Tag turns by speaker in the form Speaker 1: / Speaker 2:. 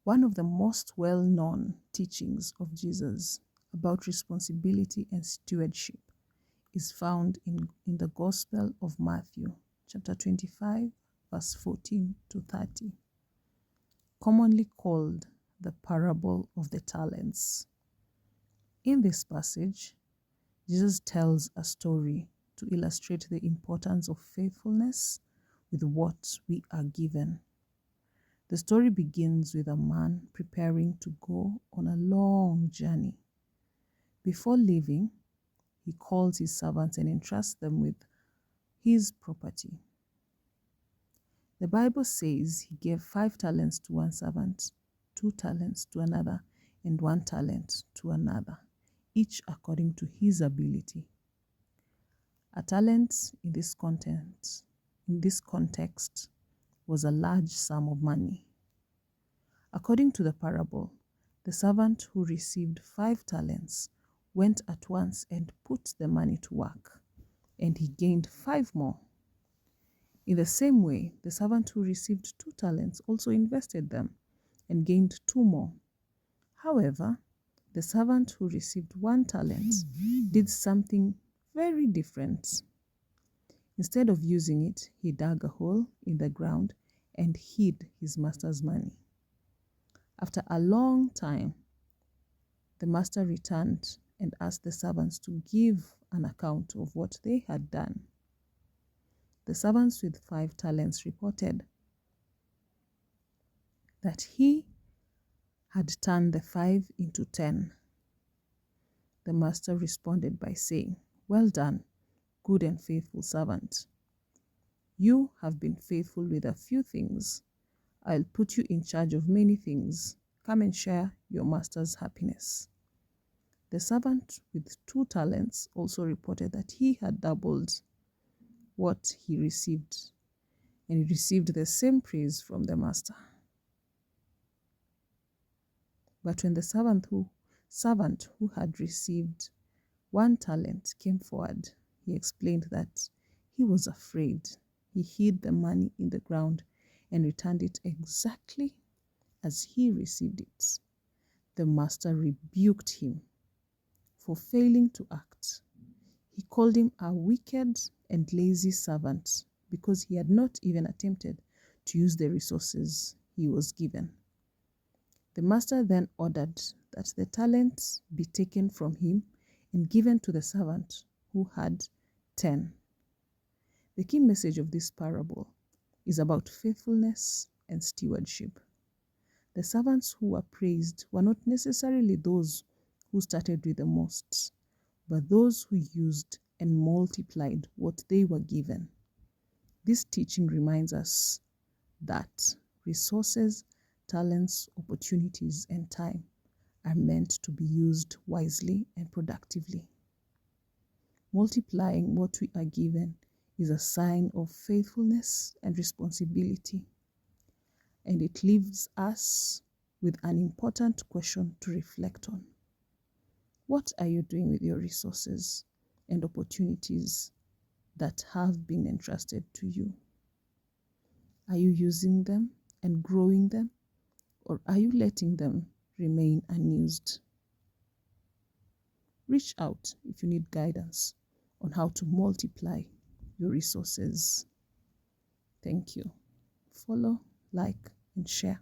Speaker 1: One of the most well-known teachings of Jesus about responsibility and stewardship is found in the Gospel of Matthew, chapter 25, verse 14 to 30, commonly called the parable of the talents. In this passage, Jesus tells a story to illustrate the importance of faithfulness with what we are given. The story begins with a man preparing to go on a long journey. Before leaving, he calls his servants and entrusts them with his property. The Bible says he gave 5 talents to one servant, 2 talents to another, and 1 talent to another, each according to his ability. A talent in this context was a large sum of money. According to the parable, the servant who received 5 talents went at once and put the money to work, and he gained 5 more. In the same way, the servant who received 2 talents also invested them and gained 2 more. However, the servant who received 1 talent did something very different. Instead of using it, he dug a hole in the ground and hid his master's money. After a long time, the master returned and asked the servants to give an account of what they had done. The servants with 5 talents reported that he had turned the 5 into 10. The master responded by saying, "Well done, good and faithful servant. You have been faithful with a few things. I'll put you in charge of many things. Come and share your master's happiness." The servant with 2 talents also reported that he had doubled what he received, and he received the same praise from the master. But when the servant who had received 1 talent came forward, he explained that he was afraid. He hid the money in the ground and returned it exactly as he received it. The master rebuked him for failing to act. He called him a wicked and lazy servant because he had not even attempted to use the resources he was given. The master then ordered that the talents be taken from him and given to the servant who had 10. The key message of this parable is about faithfulness and stewardship. The servants who were praised were not necessarily those who started with the most, but those who used and multiplied what they were given. This teaching reminds us that resources, talents, opportunities, and time are meant to be used wisely and productively. Multiplying what we are given is a sign of faithfulness and responsibility, and it leaves us with an important question to reflect on. What are you doing with your resources and opportunities that have been entrusted to you? Are you using them and growing them, or are you letting them remain unused? Reach out if you need guidance on how to multiply your resources. Thank you. Follow, like, and share.